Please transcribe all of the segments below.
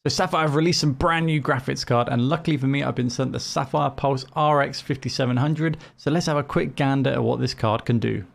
So Sapphire have released some brand new graphics card, and luckily for me I've been sent the SAPPHIRE Pulse RX 5700, so let's have a quick gander at what this card can do.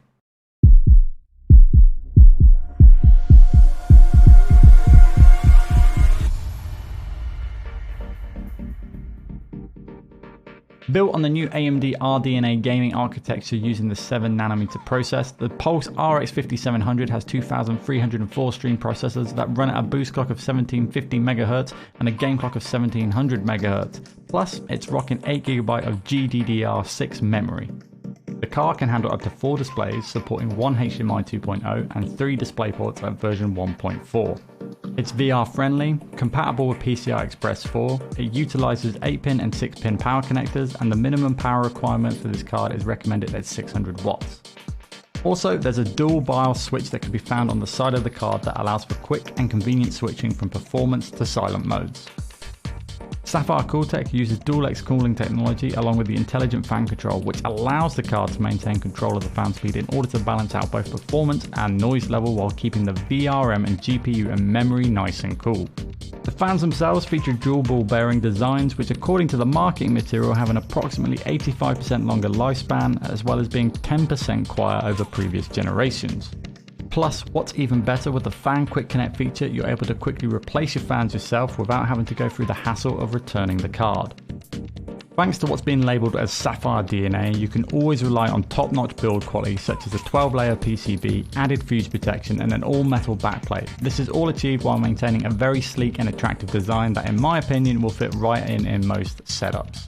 Built on the new AMD RDNA gaming architecture using the 7nm process, the Pulse RX 5700 has 2304 stream processors that run at a boost clock of 1750 MHz and a game clock of 1700 MHz. Plus, it's rocking 8GB of GDDR6 memory. The card can handle up to 4 displays, supporting one HDMI 2.0 and 3 DisplayPorts at version 1.4. It's VR friendly, compatible with PCI Express 4, it utilises 8-pin and 6-pin power connectors, and the minimum power requirement for this card is recommended at 600 watts. Also, there's a dual BIOS switch that can be found on the side of the card that allows for quick and convenient switching from performance to silent modes. Sapphire Cooltech uses DualX cooling technology along with the intelligent fan control, which allows the card to maintain control of the fan speed in order to balance out both performance and noise level while keeping the VRM and GPU and memory nice and cool. The fans themselves feature dual ball bearing designs, which according to the marketing material have an approximately 85% longer lifespan, as well as being 10% quieter over previous generations. Plus, what's even better, with the fan quick connect feature, you're able to quickly replace your fans yourself without having to go through the hassle of returning the card. Thanks to what's been labelled as Sapphire DNA, you can always rely on top-notch build quality such as a 12-layer PCB, added fuse protection and an all-metal backplate. This is all achieved while maintaining a very sleek and attractive design that in my opinion will fit right in most setups.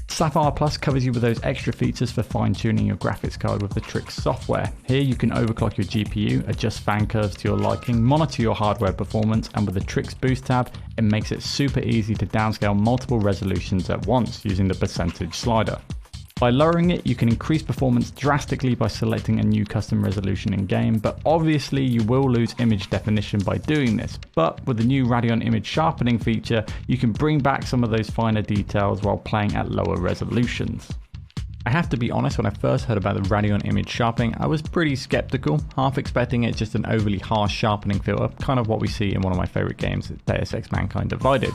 Sapphire Plus covers you with those extra features for fine-tuning your graphics card with the Trix software. Here you can overclock your GPU, adjust fan curves to your liking, monitor your hardware performance, and with the Trix Boost tab, it makes it super easy to downscale multiple resolutions at once using the percentage slider. By lowering it, you can increase performance drastically by selecting a new custom resolution in game, but obviously you will lose image definition by doing this. But with the new Radeon image sharpening feature, you can bring back some of those finer details while playing at lower resolutions. I have to be honest, when I first heard about the Radeon image sharpening, I was pretty skeptical, half expecting it's just an overly harsh sharpening filter, kind of what we see in one of my favourite games, Deus Ex Mankind Divided.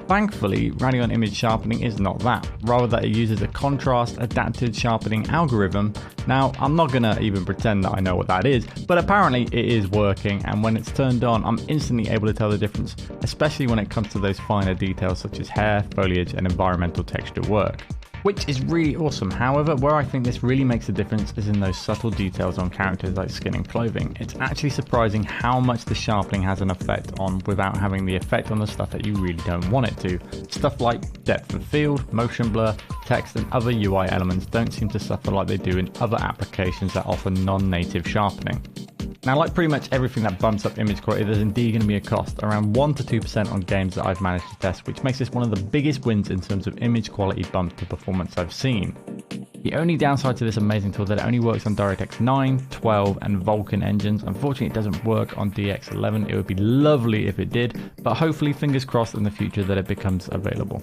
Thankfully, Radeon image sharpening is not that, rather that it uses a contrast adapted sharpening algorithm. Now, I'm not gonna even pretend that I know what that is, but apparently it is working, and when it's turned on, I'm instantly able to tell the difference, especially when it comes to those finer details such as hair, foliage and environmental texture work. Which is really awesome. However, where I think this really makes a difference is in those subtle details on characters like skin and clothing. It's actually surprising how much the sharpening has an effect on without having the effect on the stuff that you really don't want it to. Stuff like depth of field, motion blur, text and other UI elements don't seem to suffer like they do in other applications that offer non-native sharpening. Now, like pretty much everything that bumps up image quality, there's indeed going to be a cost, around 1 to 2% on games that I've managed to test, which makes this one of the biggest wins in terms of image quality bump to performance I've seen. The only downside to this amazing tool is that it only works on DirectX 9, 12 and Vulkan engines. Unfortunately, it doesn't work on DX11. It would be lovely if it did, but hopefully fingers crossed in the future that it becomes available.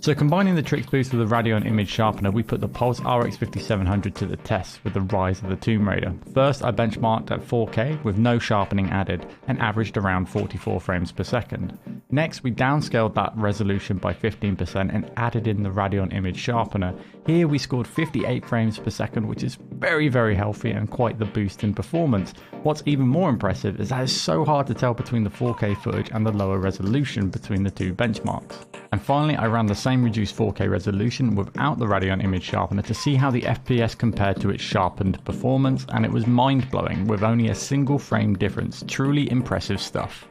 So combining the Trix Boost with the Radeon image sharpener, we put the Pulse RX 5700 to the test with the Rise of the Tomb Raider. First, I benchmarked at 4K with no sharpening added and averaged around 44 frames per second. Next, we downscaled that resolution by 15% and added in the Radeon image sharpener. Here we scored 58 frames per second, which is very healthy and quite the boost in performance. What's even more impressive is that it's so hard to tell between the 4K footage and the lower resolution between the two benchmarks. And finally, I ran the same reduced 4K resolution without the Radeon image sharpener to see how the FPS compared to its sharpened performance, and it was mind-blowing with only a single frame difference. Truly impressive stuff.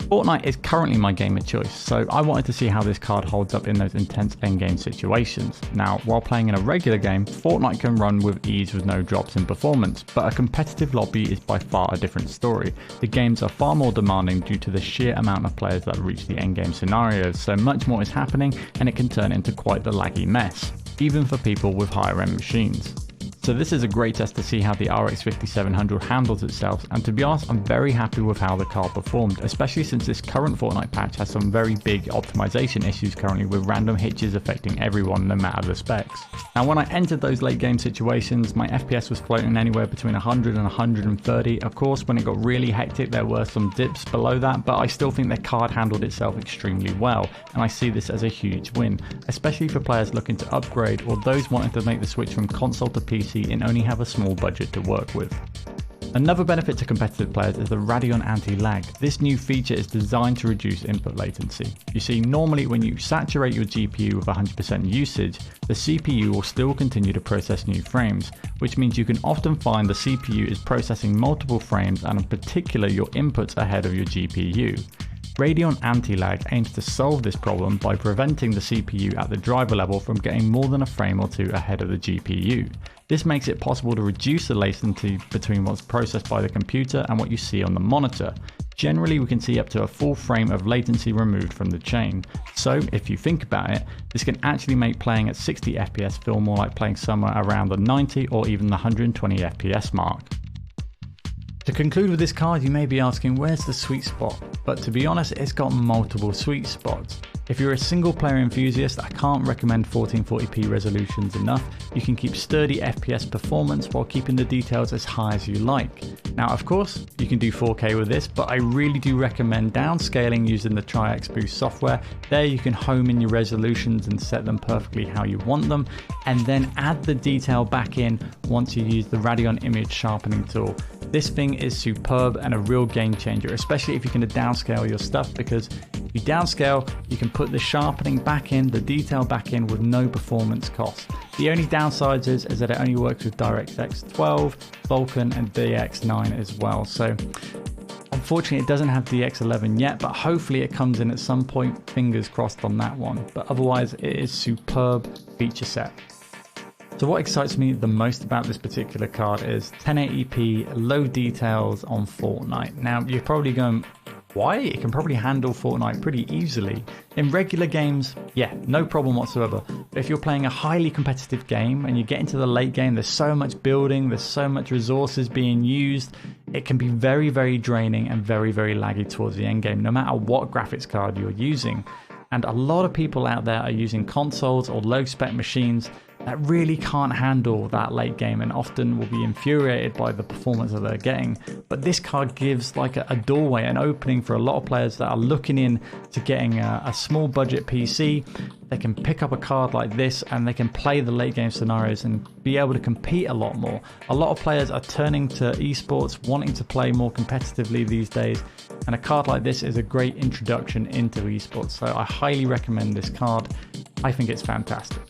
Fortnite is currently my game of choice, so I wanted to see how this card holds up in those intense endgame situations. Now, while playing in a regular game, Fortnite can run with ease with no drops in performance, but a competitive lobby is by far a different story. The games are far more demanding due to the sheer amount of players that reach the endgame scenarios, so much more is happening and it can turn into quite the laggy mess, even for people with higher end machines. So this is a great test to see how the RX 5700 handles itself, and to be honest, I'm very happy with how the card performed, especially since this current Fortnite patch has some very big optimization issues currently with random hitches affecting everyone no matter the specs. Now when I entered those late game situations, my FPS was floating anywhere between 100 and 130. Of course, when it got really hectic there were some dips below that, but I still think the card handled itself extremely well, and I see this as a huge win, especially for players looking to upgrade or those wanting to make the switch from console to PC and only have a small budget to work with. Another benefit to competitive players is the Radeon Anti-Lag. This new feature is designed to reduce input latency. You see, normally when you saturate your GPU with 100% usage, the CPU will still continue to process new frames, which means you can often find the CPU is processing multiple frames and in particular your inputs ahead of your GPU. Radeon Anti-Lag aims to solve this problem by preventing the CPU at the driver level from getting more than a frame or two ahead of the GPU. This makes it possible to reduce the latency between what's processed by the computer and what you see on the monitor. Generally, we can see up to a full frame of latency removed from the chain. So if you think about it, this can actually make playing at 60 FPS feel more like playing somewhere around the 90 or even the 120 FPS mark. To conclude with this card, you may be asking, where's the sweet spot? But to be honest, it's got multiple sweet spots. If you're a single player enthusiast, I can't recommend 1440p resolutions enough. You can keep sturdy FPS performance while keeping the details as high as you like. Now of course, you can do 4K with this, but I really do recommend downscaling using the Tri-X Boost software. There you can home in your resolutions and set them perfectly how you want them, and then add the detail back in once you use the Radeon image sharpening tool. This thing is superb and a real game changer, especially if you're going to downscale your stuff, because if you downscale, you can put the sharpening back in, the detail back in with no performance cost. The only downsides is that it only works with DirectX 12, Vulkan and DX9 as well. So unfortunately it doesn't have DX11 yet, but hopefully it comes in at some point, fingers crossed on that one. But otherwise it is superb feature set. So what excites me the most about this particular card is 1080p, low details on Fortnite. Now you're probably going, why? It can probably handle Fortnite pretty easily. In regular games, yeah, no problem whatsoever. But if you're playing a highly competitive game and you get into the late game, there's so much building, there's so much resources being used, it can be very, very draining and very, very laggy towards the end game, no matter what graphics card you're using. And a lot of people out there are using consoles or low spec machines that really can't handle that late game and often will be infuriated by the performance that they're getting. But this card gives like a doorway, an opening for a lot of players that are looking in to getting a small budget PC. They can pick up a card like this and they can play the late game scenarios and be able to compete a lot more. A lot of players are turning to esports, wanting to play more competitively these days, and a card like this is a great introduction into esports. So I highly recommend this card. I think it's fantastic.